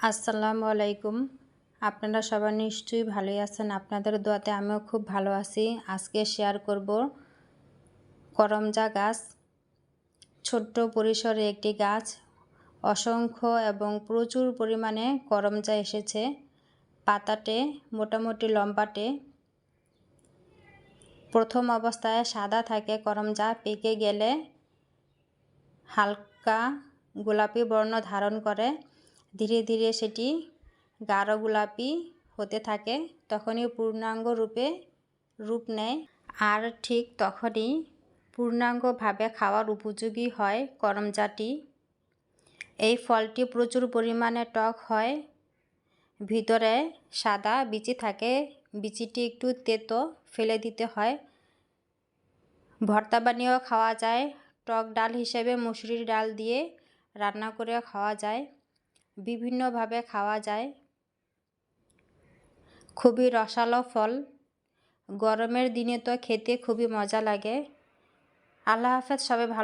আসসালামু আলাইকুম। আপনারা সবাই নিশ্চয়ই ভালোই আছেন। আপনাদের দোয়াতে আমিও খুব ভালো আছি। আজকে শেয়ার করব করমজা গাছ। ছোট্ট পরিসরে একটি গাছ, অসংখ্য এবং প্রচুর পরিমাণে করমজা এসেছে। পাতাতে মোটামুটি লম্বাটে। প্রথম অবস্থায় সাদা থাকে করমজা, পেকে গেলে হালকা গোলাপি বর্ণ ধারণ করে। ধীরে ধীরে সেটি গাঢ় গোলাপি হতে থাকে, তখনই পূর্ণাঙ্গ রূপ নেয়। আর ঠিক তখনই পূর্ণাঙ্গভাবে খাওয়ার উপযোগী হয় করমজাটি। এই ফলটি প্রচুর পরিমাণে টক হয়। ভিতরে সাদা বিচি থাকে, বিচিটি একটু তেতো, ফেলে দিতে হয়। ভর্তা বানিয়েও খাওয়া যায়, টক ডাল হিসেবে মুসুরির ডাল দিয়ে রান্না করে খাওয়া যায়, বিভিন্নভাবে খাওয়া যায়। খুবই রসালো ফল, গরমের দিনে তো খেতে খুবই মজা লাগে। আল্লাহ হাফেজ, সবাই ভালো থাকবেন।